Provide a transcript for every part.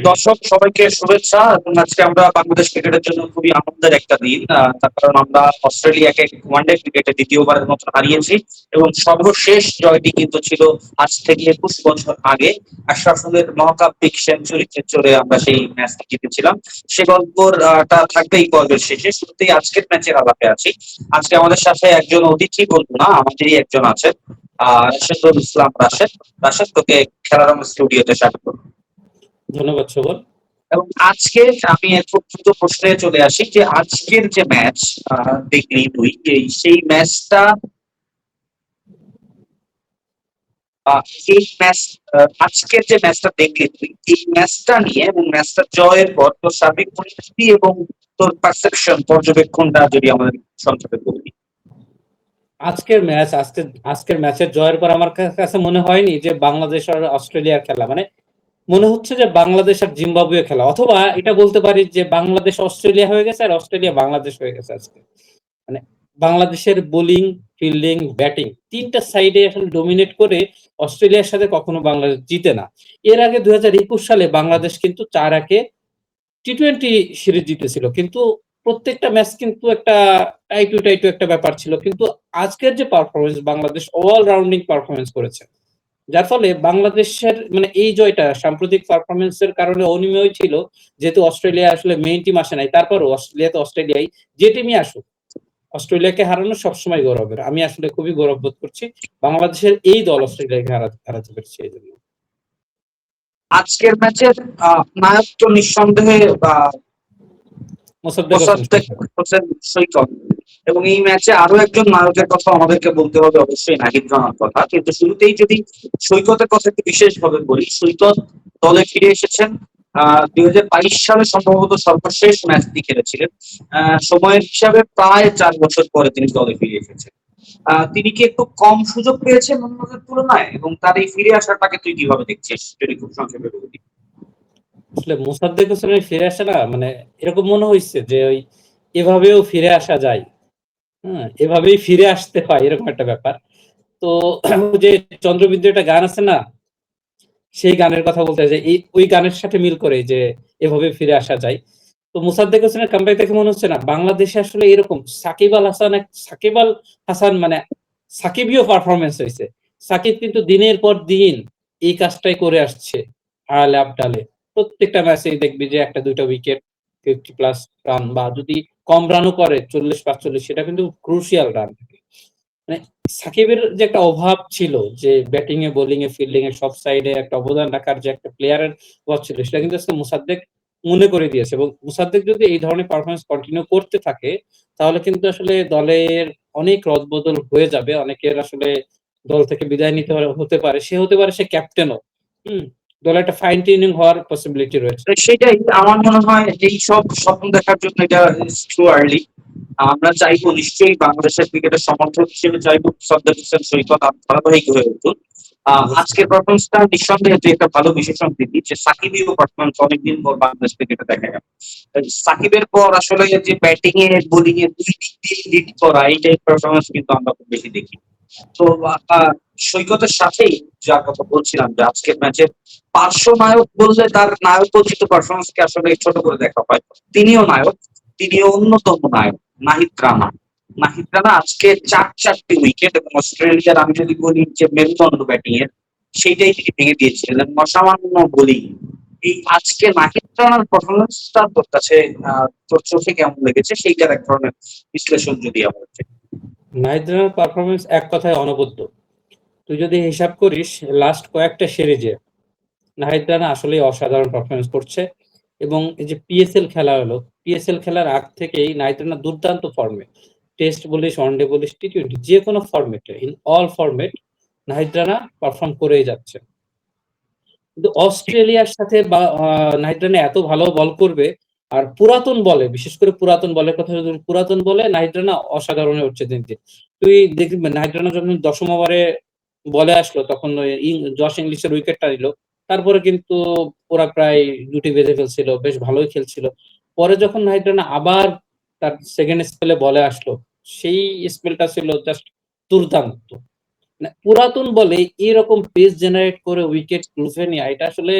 দর্শক সবাইকে শুভেচ্ছা এবং আজকে আমরা বাংলাদেশ ক্রিকেটের জন্য খুবই আনন্দের একটা দিন। তার কারণ আমরা অস্ট্রেলিয়াকে ওয়ানডে ক্রিকেটে দ্বিতীয়বারের মতো হারিয়েছি এবং সর্বশেষ জয়টি কিন্তু ছিল আজ থেকে 21 বছর আগে আশরাফুলের মহাকাব্যিক সেঞ্চুরিতে চড়ে আমরা সেই ম্যাচটি জিতেছিলাম। সে গল্পটা থাকবে এই পর্বের শেষে। শুরুতেই আজকের ম্যাচের আলাপে আছি। আজকে আমাদের সাথে একজন অতিথি বলবো না, আমাদেরই একজন আছেন, রাশেদুল ইসলাম রাশেদ। রাশেদ, তোকে খেলার স্টুডিওতে স্বাগত। ধন্যবাদ শোভন। এবং আজকে আমি এক দ্রুত প্রশ্নে চলে আসি যে আজকের যে ম্যাচ দেখলি তুই, সেই ম্যাচটা এই ম্যাচ আজকের যে ম্যাচটা দেখলি তুই, এই ম্যাচটা নিয়ে এবং ম্যাচটা জয়ের পর তোর সার্বিক পরিস্থিতি এবং তোর পারসেপশন পর্যবেক্ষণটা যদি আমাদের সংক্ষেপে বলবি। আজকের ম্যাচের জয়ের পর আমার কাছে মনে হয়নি যে বাংলাদেশ আর অস্ট্রেলিয়ার খেলা, মানে মনে হচ্ছে যে বাংলাদেশ আর জিম্বাবুয়ে খেলা, অথবা এটা বলতে পারি যে বাংলাদেশ অস্ট্রেলিয়া হয়ে গেছে আর অস্ট্রেলিয়া বাংলাদেশ হয়ে গেছে আজকে। মানে বাংলাদেশের বোলিং, ফিল্ডিং, ব্যাটিং তিনটা সাইডে এখন ডমিনেট করে অস্ট্রেলিয়ার সাথে কখনো বাংলাদেশ জিতে না। এর আগে 2021 সালে বাংলাদেশ কিন্তু 4-1 টি-20 সিরিজ জিতেছিল, কিন্তু প্রত্যেকটা ম্যাচ কিন্তু একটা টাইটু একটা ব্যাপার ছিল। কিন্তু আজকের যে পারফরমেন্স, বাংলাদেশ অলরাউন্ডিং পারফরমেন্স করেছে, যার ফলে বাংলাদেশের মানে এই জয়টা সাম্প্রতিক পারফরমেন্সের কারণে অনিমেয় ছিল। যেহেতু অস্ট্রেলিয়া আসলে মেইন টিম আসে নাই, তারপরও অস্ট্রেলিয়া তো অস্ট্রেলিয়াই, যে টিমই আসুক অস্ট্রেলিয়াকে হারানো সবসময় গৌরবের। আমি আসলে খুবই গৌরব বোধ করছি বাংলাদেশের এই দল অস্ট্রেলিয়াকে হারাতে পেরেছে। এই জন্য আজকের ম্যাচের নায়ক তো নিঃসন্দেহে মোসাদ্দেক হোসেন সৈকত। এবং এই ম্যাচে আরো একজন নায়কের কথা আমাদেরকে বলতে হবে, অবশ্যই নাহিদ রানার কথা। কিন্তু শুরুতেই যদি সৈকতের কথা একটু বিশেষ ভাবে বলি, সৈকত দলে ফিরে এসেছেন 2022 সালে সম্ভবত সর্বশেষ ম্যাচটি খেলেছিলেন। সময়ের হিসাবে প্রায় 4 বছর পরে তিনি দলে ফিরে এসেছেন। তিনি কি একটু কম সুযোগ পেয়েছেন অন্যদের তুলনায়, এবং তার এই ফিরে আসাটাকে তুই কিভাবে দেখছিস যদি খুব সংক্ষেপে বলি। আসলে মোসাদ্দেক হোসেনের ফিরে আসা না, মানে এরকম মনে হয়েছে যে ওই এভাবেও ফিরে আসা যায়, হ্যাঁ এভাবেই ফিরে আসতে হয়, এরকম একটা ব্যাপার। তো যে চন্দ্রবিন্দু একটা গান আছে না, সেই গানের কথা বলতে যে ওই গানের সাথে মিল করে যে এভাবে ফিরে আসা যায়। তো মোসাদ্দেক হোসেনের কামব্যাক দেখে মনে হচ্ছে না বাংলাদেশে আসলে এরকম সাকিব আল হাসান মানে সাকিবীয় পারফরমেন্স হয়েছে। সাকিব কিন্তু দিনের পর দিন এই কাজটাই করে আসছে। আড়ালে আবডালে প্রত্যেকটা ম্যাচেই দেখবি যে একটা দুইটা উইকেট, 50+ রান, বা যদি কম রানও করে 40-45, সেটা কিন্তু ক্রুশিয়াল রান। মানে সাকিবের যে একটা অভাব ছিল, যে ব্যাটিং এ, বোলিং এ, ফিল্ডিং এ সব সাইডে একটা অবদান রাখার যে একটা প্লেয়ারের অভাব ছিল, সেটা কিন্তু আজকে মোসাদ্দেক মনে করে দিয়েছে। এবং মোসাদ্দেক যদি এই ধরনের পারফরমেন্স কন্টিনিউ করতে থাকে, তাহলে কিন্তু আসলে দলের অনেক রদবদল হয়ে যাবে। অনেকের আসলে দল থেকে বিদায় নিতে হতে পারে, হতে পারে সে ক্যাপ্টেনও। দলে একটা ফাইন টিউনিং হওয়ার পসিবিলিটি রয়েছে। সেটাই আমার মনে হয়, এই সব স্বপ্ন দেখার জন্য এটা টু আর্লি। আমরা চাইবো নিশ্চয়ই, বাংলাদেশের ক্রিকেটের সমর্থক হিসেবে চাইবো সাদ্দাম হোসেন সৈকত ধারাবাহিক হয়ে উঠুন। আজকের পারফরমেন্সটা নিঃসন্দেহে যে একটা ভালো বিশেষণ দিদি, যে সাকিবীয় পারফরমেন্স অনেকদিন পর বাংলাদেশ ক্রিকেটে দেখা গেল। সাকিবের পর আসলে যে ব্যাটিং এ, বোলিং এ দুই দিক দিয়ে লিড করা, এই টাইপ পারফরমেন্স কিন্তু আমরা খুব বেশি দেখি। তো সৈকতের সাথেই যার কথা বলছিলাম, যে আজকের ম্যাচের পার্শ্ব নায়ক বললে তার নায়কোচিত পারফরমেন্সকে আসলে ছোট করে দেখা হয়। তিনিও নায়ক, তিনিও অন্যতম নায়ক, নাহিদ রানা। নাহিদ রানা আজকে 4টি উইকেট, এবং অস্ট্রেলিয়ার আমি যদি বলি যে মেরুদণ্ড ব্যাটিং এর, সেইটাই তিনি ভেঙে দিয়েছিলেন। অসামান্য বোলিং। এই আজকে নাহিদ রানার পারফরমেন্সটা তোর কাছে, তোর চোখে কেমন লেগেছে, সেইটার এক ধরনের বিশ্লেষণ যদি আমার। নাহিদ রানার পারফরমেন্স এক কথায় অনবদ্য। তুই যদি হিসাব করিস লাস্ট কয়েকটা সিরিজে নাহিদ রানা আসলেই অসাধারণ পারফরমেন্স করছে। এবং এই যে পিএসএল খেলা হলো, পিএসএল খেলার আগ থেকেই নাহিদ রানা দুর্দান্ত ফর্মে, টেস্ট বলিস, ওয়ানডে বলিস, টি-20, যে কোনো ফরম্যাটে, in all format Nahid Rana perform করেই যাচ্ছে। কিন্তু অস্ট্রেলিয়ার সাথে নাহিদ রানা এত ভালো বল করবে, আর পুরাতন বলে, বিশেষ করে পুরাতন বলের কথা যদি, পুরাতন বলে নাহিদ রানা অসাধারণ হয়ে উঠছে দিন দিন। তুই দেখবি নাহিদ রানা যখন 10ম ওভারে বলে আসলো, তখন জশ ইংলিশের উইকেটটা নিল। তারপরে কিন্তু ওরা প্রায় জুটি বেঁধে ফেলছিল, বেশ ভালোই খেলছিল। পরে যখন নাহিদ রানা আবার তার সেকেন্ড স্পেলে বলে আসলো, সেই স্পেলটা ছিল জাস্ট দুর্দান্ত। পুরাতন বলে এরকম পেস জেনারেট করে উইকেট তুলে নেওয়া, এটা আসলে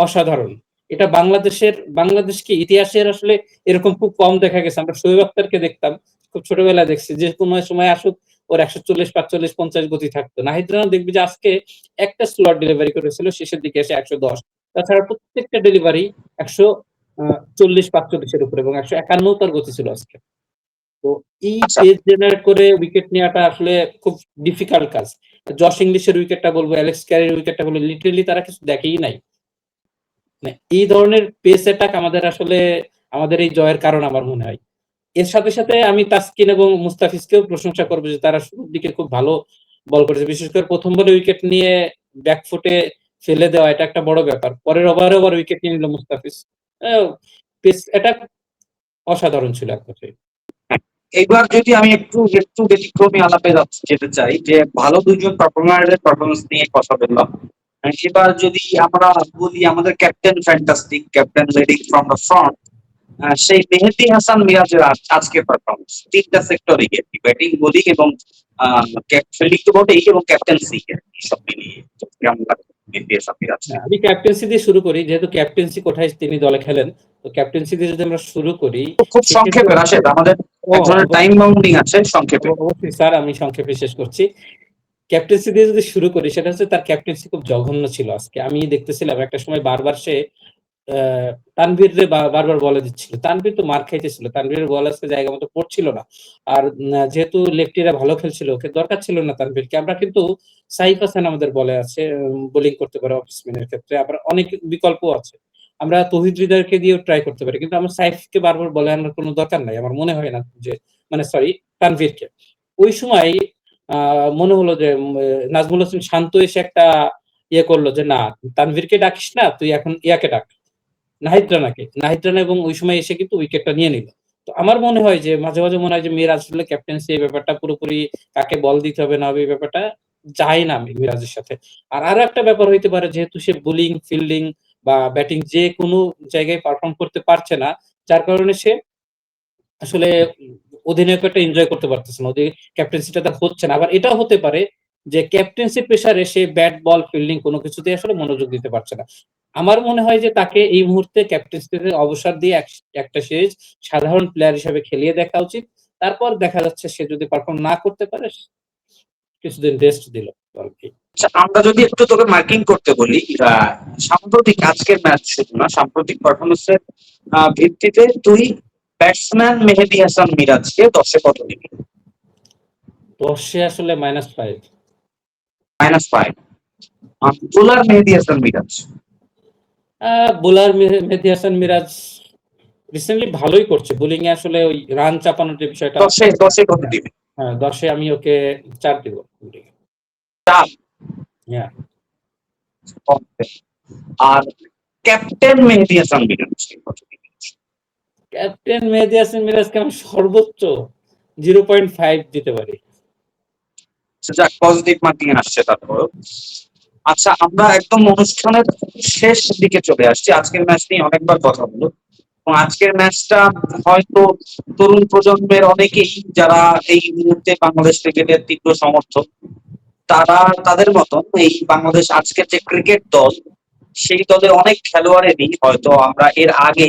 অসাধারণ। এটা বাংলাদেশকে ইতিহাসের আসলে এরকম খুব কম দেখা গেছে। আমরা শোয়েব আক্তারকে দেখতাম, খুব ছোটবেলায় দেখছি যে কোনো সময় আসুক ওর ১৪০, ৪৫, ৫০ গতি থাকতো। নাহিদ রানা দেখবি যে আজকে একটা স্লট ডেলিভারি করেছিল, শেষের দিকে এসে ১১০। তাছাড়া প্রত্যেকটা ডেলিভারি ১৪০, ৪৫ এর উপরে এবং ১৫১ তার গতি ছিল আজকে। তো এই আচ্ছা, পেস জেনারেট করে উইকেট নেওয়াটা আসলে খুব ডিফিকাল্ট কাজ। জশ ইংলিশের উইকেটটা বলবো, অ্যালেক্স ক্যারির উইকেটটা বলবো, লিটারেলি তারা কিছু দেখেই নাই। মানে এই ধরনের পেস অ্যাটাক আমাদের এই জয়ের কারণ আমার মনে হয়। এর সাথে আমি তাসকিন এবং মুস্তাফিজকেও প্রশংসা করব যে তারা শুরুর দিকে খুব ভালো বল করেছে। বিশেষ করে ১ম বলে উইকেট নিয়ে ব্যাকফুটে ফেলে দেওয়া এটা একটা বড় ব্যাপার। পরের ওভারেও আবার উইকেট নিয়ে নিল মুস্তাফিজ। আ পেস অ্যাটাক অসাধারণ ছিল এক কথায়। এইবার যদি আমি একটু ব্যতিক্রমী আলাপে যেতে চাই, যে ভালো দুইজন পারফর্মারের পারফরমেন্স নিয়ে কথা বললাম। এবার যদি আমরা বলি আমাদের captain fantastic, captain leading from the front, সেই মেহেদী হাসান মিরাজের আজকে পারফরমেন্স ৩টা সেক্টরে গিয়ে ব্যাটিং, বোলিং এবং ফিল্ডিং তো বটেই, এবং ক্যাপ্টেন্সি সব মিলিয়ে কেমন লাগে মেহেদী হাসান মিরাজকে? আমি ক্যাপ্টেন্সি দিয়ে শুরু করি। যেহেতু ক্যাপ্টেন্সি কোঠায় তিনি দলে খেলেন। তো ক্যাপ্টেন্সি দিয়ে যদি আমরা শুরু করি খুব সেক্ষেত্রে সংক্ষেপে রাশেদ, আমাদের ও এক ধরনের টাইম বাউন্ডিং আছে, সংক্ষেপে। অবশ্যই স্যার, আমি সংক্ষেপে শেষ করছি। ক্যাপ্টেন্সি দিয়ে যদি শুরু করি সেটা হচ্ছে তার ক্যাপ্টেন্সি খুব জঘন্য ছিল আজকে। আমি দেখতেছিলাম একটা সময় বারবার সে আ তানভীররে বারবার বলে দিচ্ছিল। তানভীর তো মার খাইতেছিল। তানভীরের বল আজকে জায়গা মতো পড়ছিল না। আর যেহেতু লেফটিরা ভালো খেলছিল, ওকে দরকার ছিল না তানভীরকে। আমরা কিন্তু সাইফ হাসান আমাদের বলে আছে, বোলিং করতে পারে অফ স্পিনের ক্ষেত্রে। আবার অনেক বিকল্পও আছে। আমরা তৌহিদ হৃদয়কে দিয়েও ট্রাই করতে পারি। কিন্তু আমরা সাইফকে বারবার বলে আনার কোনো দরকার নাই। আমার মনে হয় না যে, মানে সরি, তানভীরকে। ওই সময় আ মনে হলো যে নাজমুল হোসেন শান্ত এসে একটা করল যে, "না, তানভীরকে ডাকিস না, তুই এখন ইয়াকে ডাক।" নাহিদ রানা এবং ওই সময় এসে কিন্তু উইকেটটা নিয়ে নিল। তো আমার মনে হয় যে মাঝে মনে হয় যে মিরাজ আসলে ক্যাপ্টেন্সি এই ব্যাপারটা পুরোপুরি কাকে বল দিতে হবে না হবে এই ব্যাপারটা যায় না মিরাজের সাথে। আর আরো একটা ব্যাপার হইতে পারে, যেহেতু সে বোলিং, ফিল্ডিং বা ব্যাটিং যেকোনো জায়গায় পারফর্ম করতে পারছে না। যার কারণে সে আসলে অধিনায়কত্বটা এনজয় করতে পারতেছে না। ক্যাপ্টেন্সিটা তার হচ্ছে না। আবার এটাও হতে পারে যে ক্যাপ্টেন্সি প্রেশারে সে ব্যাট বল ফিল্ডিং কোন কিছুতেই আসলে মনোযোগ দিতে পারছে না। আমার মনে হয় যে তাকে এই মুহূর্তে ক্যাপ্টেন্সি থেকে অবসর দিয়ে একটা সিরিজ সাধারণ প্লেয়ার হিসেবে খেলিয়ে দেখা উচিত। তারপর দেখা যাচ্ছে সে যদি পারফর্ম না করতে পারে কিছুদিন রেস্ট দিল আরকি। আচ্ছা, আমরা যদি একটু তোকে মার্কিং করতে বলি, সাম্প্রতিক আজকের ম্যাচ শুধু না, সাম্প্রতিক পারফরমেন্সের ভিত্তিতে তুই ব্যাটসম্যান মেহেদী হাসান মিরাজকে ১০-এ কত দিবি? ১০ এ আসলে -৫। -৫। বোলার মেহেদী হাসান মিরাজ আ বোলার মেহেদী হাসান মিরাজ রিসেন্টলি ভালোই করছে। বোলিং এ আসলে ওই রান চাপানোর যে বিষয়টা, ১০-এ কত দিবি? হ্যাঁ, ১০ এ আমি ওকে ৪ দিব। ৪। হ্যাঁ, আর ক্যাপ্টেন মেহেদী হাসান মিরাজকে কত দিবি? ক্যাপ্টেন মেহেদী হাসান মিরাজকে আমি সর্বোচ্চ 0.5 দিতে পারি। যাক, পজিটিভ মার্কিং আসছে তারপরেও। আচ্ছা, আমরা একদম অনুষ্ঠানের শেষ দিকে চলে আসছি। আজকের ম্যাচ নিয়ে অনেকবার কথা হলো, এবং আজকের ম্যাচটা হয়তো তরুণ প্রজন্মের অনেকেই, যারা এই মুহূর্তে বাংলাদেশ ক্রিকেটের তীব্র সমর্থক, তারা তাদের মতন এই বাংলাদেশ আজকের যে ক্রিকেট দল, সেই দলে অনেক খেলোয়াড়েরই হয়তো আমরা এর আগে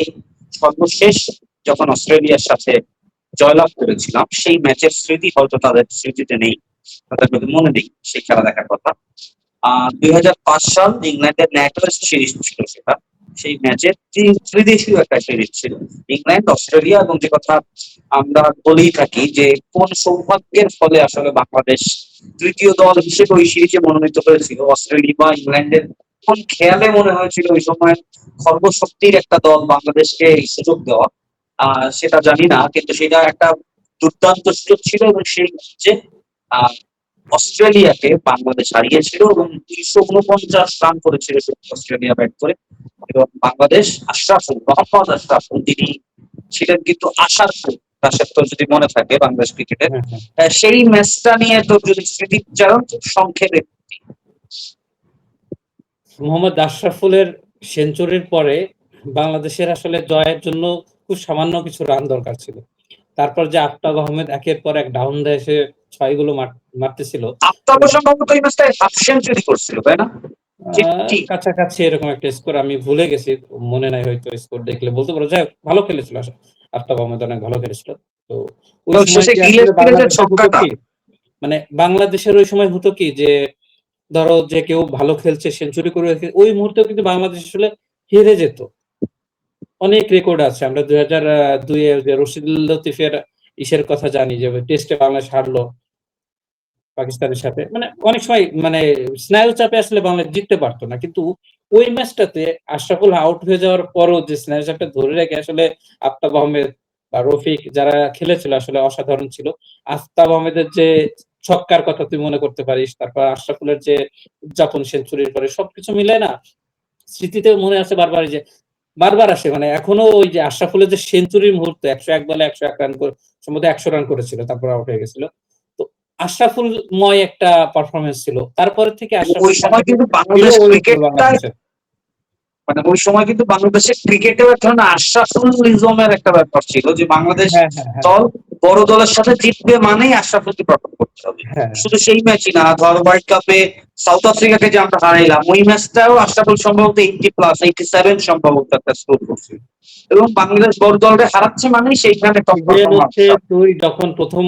সর্বশেষ যখন অস্ট্রেলিয়ার সাথে জয়লাভ করেছিলাম সেই ম্যাচের স্মৃতি হয়তো তাদের স্মৃতিতে নেই, তাদের মনে নেই সেই খেলা দেখার কথা। ২০০৫ সাল ইংল্যান্ডের ন্যাটওয়েস্ট সিরিজ ছিল সেটা। সেই ম্যাচের ত্রিদেশীয় একটা সিরিজ ছিল, ইংল্যান্ড, অস্ট্রেলিয়া, এবং যে কথা আমরা বলেই থাকি যে কোন সৌভাগ্যের ফলে আসলে বাংলাদেশ তৃতীয় দল হিসেবে ওই সিরিজে মনোনীত হয়েছিল, অস্ট্রেলিয়া বা ইংল্যান্ডের কোন খেয়ালে মনে হয়েছিল ওই সময় সর্বশক্তির একটা দল বাংলাদেশকে এই সুযোগ দেওয়া, সেটা জানি না, কিন্তু সেটা একটা দুর্দান্ত সুযোগ ছিল, এবং সেই ম্যাচে অস্ট্রেলিয়াকে বাংলাদেশ হারিয়েছিল এবং ৩৪৯ রান করেছিল অস্ট্রেলিয়া ব্যাট করে, এবং বাংলাদেশ মোহাম্মদ আশরাফুল তিনি ছিলেন কিন্তু আশার ফুল, রাশেদ তোর যদি মনে থাকে বাংলাদেশ ক্রিকেটের। হ্যাঁ, হ্যাঁ। সেই ম্যাচটা নিয়ে তোর যদি স্মৃতিচারণ খুব সংক্ষেপে। মোহাম্মদ আশরাফুলের সেঞ্চুরির পরে বাংলাদেশের আসলে জয়ের জন্য খুব সামান্য কিছু রান দরকার ছিল। তারপর যে আফতাব আহমেদ একের পর এক ডাউন দিয়ে এসে ৬ গুলো মারতেছিল। আফতাব হোসেন বাবু তো এই ম্যাচটায় হাফ সেঞ্চুরি করছিল, তাই না? 50? কাছাকাছি এরকম একটা স্কোর আমি ভুলে গেছি। মনে নাই হয়তো স্কোর দেখলে বলতে পারো। যাই হোক ভালো খেলেছিল আফতাব আহমেদ অনেক ভালো খেলেছিল। তো ওই এবং সময় শেষে কি আসলে গিলেস্পিয়ারের যে বাংলাদেশের হতো ছক্কাটা, কি মানে বাংলাদেশের ওই সময় হতো কি যে ধরো যে কেউ ভালো খেলছে সেঞ্চুরি করে ওই মুহূর্তেও কিন্তু বাংলাদেশ আসলে হেরে যেত। অনেক রেকর্ড আছে। আমরা ২০০২ এ যে রশিদ লতিফের ইসের কথা জানি যে টেস্টে বাংলাদেশ হারলো পাকিস্তানের সাথে। মানে অনেক সময় মানে স্নায়ু চাপে আসলে বাংলাদেশ জিততে পারত না। কিন্তু ওই ম্যাচটাতে আশরাফুল আউট হয়ে যাওয়ার পরও যে স্নায়ু চাপটা ধরে রেখে আসলে আফতাব আহমেদ বা রফিক যারা খেলেছিল আসলে অসাধারণ ছিল। আফতাব আহমেদের যে ছক্কার কথা তুই মনে করতে পারিস। তারপর আশরাফুলের যে উদযাপন সেঞ্চুরির পরে সবকিছু মিলায় না স্মৃতিতে মনে আছে বারবার যে বারবার আসে মানে এখনো ওই যে আশরাফুলের যে সেঞ্চুরির মুহূর্ত ১০১ বলে ১০১ রান সম্ভবত ১০০ রান করেছিল। তারপর আউট হয়ে গেছিল। তো আশরাফুলময় একটা পারফরম্যান্স ছিল। তারপরে থেকে ওই আশরাফুল সময় কাটাবে কিন্তু বাংলাদেশ এলো ওই ছিল ক্রিকেটটা, বাংলাদেশের। মানে ওই সময় কিন্তু বাংলাদেশের ক্রিকেটেও এক ধরনের আশরাফুলিজমের একটা ব্যাপার ছিল যে বাংলাদেশ হ্যাঁ, হ্যাঁ, হ্যাঁ, দল বড় দলের সাথে জিতবে মানেই আশরাফুলকে পারফর্ম করতে হবে। হ্যাঁ। শুধু সেই ম্যাচই না, ধর ওয়ার্ল্ড কাপে সাউথ আফ্রিকাকে যে আমরা হারাইলাম ওই ম্যাচটাও আশরাফুল সম্ভবত 87 সম্ভবত একটা স্কোর করছিল। এবং বাংলাদেশ বড় দলকে হারাচ্ছে মানেই সেইখানে টপ ইভেন পারফরম্যান্স। হচ্ছে তুই যখন ১ম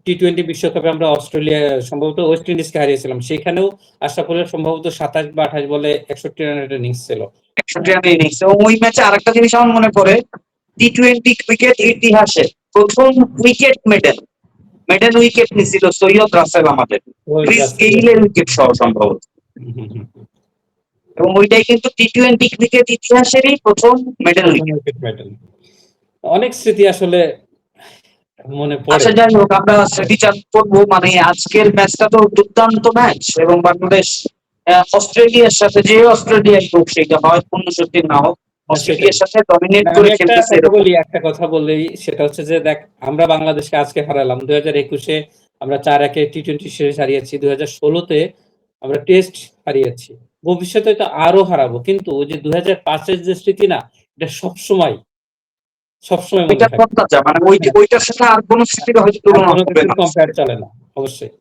টি-টোয়েন্টি বিশ্বকাপে আমরা অস্ট্রেলিয়া সম্ভবত ওয়েস্ট ইন্ডিজকে হারিয়েছিলাম। সেখানেও আশরাফুলের সম্ভবত ২৭ বা ২৮ বলে ৬১ রানের একটা ইনিংস ছিল। ৬১ রানে ইনিংস। এবং ওই ম্যাচে আরেকটা জিনিস আমার মনে পড়ে, টি-টোয়েন্টি ক্রিকেট ইতিহাসে প্রথম উইকেট মেডেন উইকেট নিছিল সৈয়দ রাসেল আমাদের, ওই ক্রিস রাসেল গেইলের উইকেট সহ সম্ভবত। হুম, হুম, হুম। এবং ওইটাই কিন্তু টি-টোয়েন্টি ক্রিকেট ইতিহাসেরই প্রথম মেডেল প্রথম উইকেট। Wicket medal. অনেক স্মৃতি আসলে মনে পড়ে। আচ্ছা যাই হোক, আমরা স্মৃতিচারণ করবো। মানে আজকের ম্যাচটা তো দুর্দান্ত ম্যাচ, এবং বাংলাদেশ অস্ট্রেলিয়ার সাথে, যে অস্ট্রেলিয়ায় হোক সেটা হয় পূর্ণ শক্তি না হোক, সেটাই। অস্ট্রেলিয়ার সাথে ডমিনেট না, করে আমি খেলতেছে কথা এরকম। বলি, একটা কথা বললেই সেটা হচ্ছে যে দেখ আমরা বাংলাদেশকে আজকে হারালাম। ২০২১ এ আমরা ৪-১ এ টি-টোয়েন্টি সিরিজ হারিয়েছি। ২০১৬ তে আমরা টেস্ট হারিয়েছি। ভবিষ্যতে তো আরো হারাবো। কিন্তু ওই যে ২০০৫ এর যে স্মৃতি না এটা সবসময় মনে ওইটা থাকবে। তরতাজা, মানে হ্যাঁ, ওইটার সাথে আর কোনো স্মৃতির হয়তো আর তুলনা কোন হবে কিছুর না। কম্পেয়ার চলে না। অবশ্যই।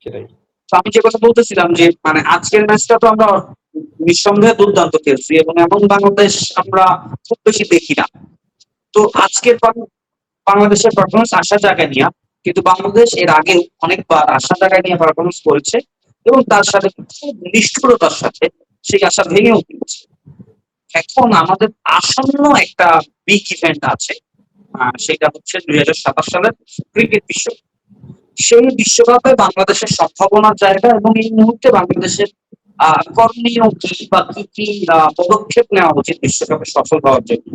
সেটাই। তো আমি যে কথা বলতেছিলাম যে মানে আজকের ম্যাচটা তো আমরা নিঃসন্দেহে দুর্দান্ত খেলছি, এবং এমন বাংলাদেশ আমরা খুব বেশি দেখি না। তো আজকের বাংলাদেশের পারফরমেন্স আশা জায়গায় নিয়ে, কিন্তু বাংলাদেশ এর আগেও অনেকবার আশা জায়গায় নিয়ে পারফরমেন্স করেছে, এবং তার সাথে খুব নিষ্ঠুরতার সাথে সেই আশা ভেঙেও দিয়েছে। এখন আমাদের আসন্ন একটা বিগ ইভেন্ট আছে, সেটা হচ্ছে ২০২৭ সালের ক্রিকেট বিশ্বকাপ। সেই বিশ্বকাপে বাংলাদেশের সম্ভাবনার জায়গা এবং এই মুহূর্তে বাংলাদেশের করণীয় কি বা কি কি পদক্ষেপ নেওয়া উচিত বিশ্বকাপে সফল হওয়ার জন্য,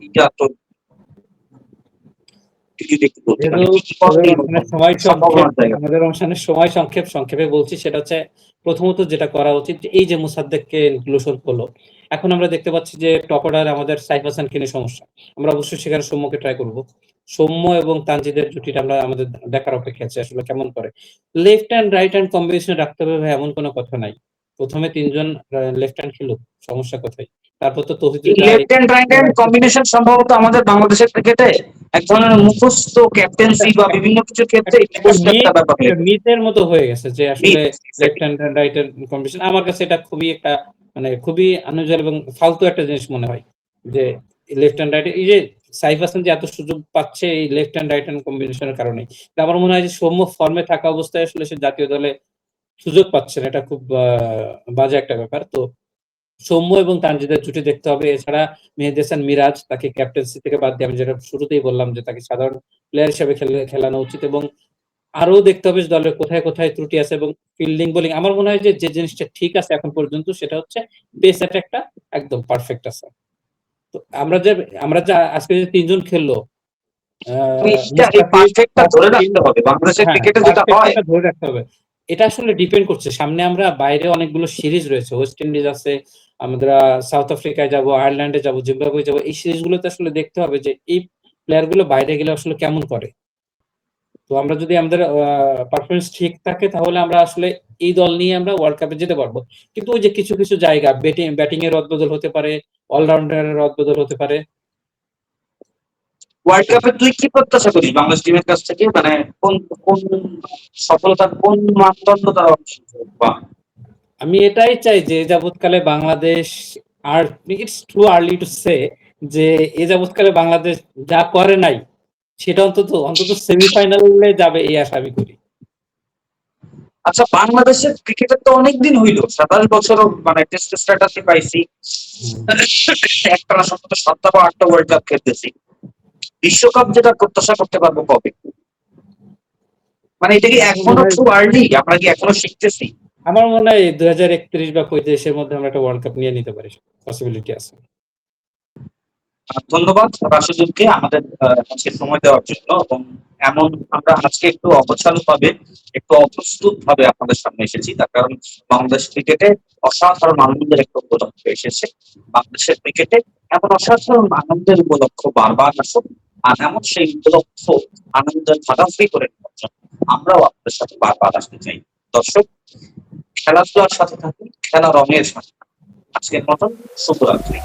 এটা তো যদি একটু বলতে, যেহেতু মানে কি কি তোদের করণীয় অনুষ্ঠানের সময় সংক্ষেপ, সম্ভাবনার জায়গা। আমাদের অনুষ্ঠানের সময় সংক্ষেপে বলছি সেটা হচ্ছে প্রথমত যেটা করা উচিত যে এই যে মোসাদ্দেককে ইনক্লুশন হলো। এখন আমরা দেখতে পাচ্ছি যে টপ অর্ডারে আমাদের সাইফ হাসানকে নিয়ে সমস্যা। আমরা অবশ্যই সেখানে সৌম্যকে ট্রাই করব। সৌম্য এবং তানজিদের জুটিটা আমরা আমাদের দেখার অপেক্ষা আছে আসলে কেমন করে। Left hand right hand combination রাখতে হবে ভাই এমন কোনো কথা নাই। ১ম এ ৩ জন লেফট হ্যান্ড খেলুক, সমস্যা কোথায়? তারপর তো তৌহিদ এই হৃদয় লেফট হ্যান্ড রাইট হ্যান্ড রাখতেছে। কম্বিনেশন সম্ভবত আমাদের বাংলাদেশের ক্রিকেটে এক ধরনের মুখস্থ একটা ক্যাপ্টেন্সি বা বিভিন্ন কিছুর ক্ষেত্রে এই মুখস্থ একটা ব্যাপার হয়ে গেছে। মিথের মতো হয়ে গেছে যে আসলে myth, left exactly। Hand and right এর কম্বিনেশন। আমার কাছে এটা খুবই একটা মানে খুবই আনইউজুয়াল এবং ফালতু একটা জিনিস মনে হয়। যে লেফট হ্যান্ড রাইট এই যে সাইফ হাসান যে এত সুযোগ পাচ্ছে এই লেফট হ্যান্ড রাইট হ্যান্ড কম্বিনেশনের কারণেই। তো আমার মনে হয় যে সৌম্য ফর্মে থাকা অবস্থায় আসলে সে জাতীয় দলে সুযোগ পাচ্ছে না। এটা খুব বাজে একটা ব্যাপার। তো সৌম্য এবং তানজিদের জুটি দেখতে হবে। এছাড়া মেহেদী হাসান মিরাজ তাকে ক্যাপ্টেন্সি থেকে বাদ দিয়ে আমি যেটা শুরুতেই বললাম যে তাকে সাধারণ প্লেয়ার হিসেবে খেলানো উচিত এবং আরো দেখতে হবে যে দলের কোথায় ত্রুটি আছে এবং ফিল্ডিং, বোলিং আমার মনে হয় যে জিনিসটা ঠিক আছে এখন পর্যন্ত সেটা হচ্ছে পেস অ্যাটাকটা একদম পারফেক্ট আছে। তো আমরা যা আজকে যে ৩ জন খেললো আ তো এইটা এই মুস্তাফিজ, পারফেক্টটা ধরে তাসকিন রাখতে হবে বাংলাদেশের হ্যাঁ, ক্রিকেটে যেটা হয়। পারফেকশনটা ধরে রাখতে হবে। এটা আসলে ডিপেন্ড করছে। সামনে আমরা বাইরে অনেকগুলো সিরিজ রয়েছে। ওয়েস্ট ইন্ডিজ আছে, আমরা সাউথ আফ্রিকায় যাবো, আয়ারল্যান্ডে যাবো, জিম্বাবুয়ে যাবো। এই সিরিজগুলোতে আসলে দেখতে হবে যে এই প্লেয়ার গুলো বাইরে গেলে আসলে কেমন করে। তো আমরা যদি আমাদের পারফরম্যান্স ঠিক থাকে তাহলে আমরা আসলে এই দল নিয়ে আমরা ওয়ার্ল্ড কাপে যেতে পারবো। কিন্তু ওই যে কিছু জায়গা ব্যাটিং এর রদবদল হতে পারে, অলরাউন্ডার এর রদবদল হতে পারে। ওয়ার্ল্ড কাপে তুই কি প্রত্যাশা করিস বাংলাদেশ টিমের কাছ থেকে, মানে কোন কোন সফলতার কোন মানদণ্ড তারা অর্জন করবে? আমি এটাই চাই যে এ যাবৎকালে বাংলাদেশ আর it's too early to say যে এ যাবৎকালে বাংলাদেশ যা করে নাই সেটা অন্তত সেমিফাইনালে যাবে এই আশা আমি করি। আচ্ছা, বাংলাদেশের ক্রিকেটের তো অনেকদিন হইলো, 27 বছর মানে টেস্ট স্ট্যাটাসই পাইছি, হুম। একটানা সন্তত 7টা বা 8টা ওয়ার্ল্ড কাপ খেলতেছি। বিশ্বকাপ যেটা প্রত্যাশা করতে পারবো কবে? মানে এটা কি আমার মনে এখনো হয় টু আর্লি? আমরা কি এখনো শিখতেছি? আমার মনে হয় 2031 বা 35 এর মধ্যে আমরা একটা ওয়ার্ল্ড কাপ নিয়ে নিতে পারি। পসিবিলিটি আছে। ধন্যবাদ রাশিদুলকে আমাদের আজকে সময় দেওয়ার জন্য, এবং এমন আমরা আজকে একটু অগোছালো ভাবে, একটু অপ্রস্তুত ভাবে আপনাদের সামনে এসেছি, তার কারণ বাংলাদেশ ক্রিকেটে অসাধারণ আনন্দের একটা উপলক্ষ এসেছে। বাংলাদেশের ক্রিকেটে এমন অসাধারণ আনন্দের উপলক্ষ বারবার আসুক, আর এমন সেই উপলক্ষ আনন্দের ভাগাভাগি করে নেওয়ার জন্য আমরাও আপনাদের সাথে বারবার আসতে চাই। দর্শক, খেলাধুলার সাথে থাকুন, খেলা রঙের সাথে থাকুন। আজকের মতন শুভরাত্রি।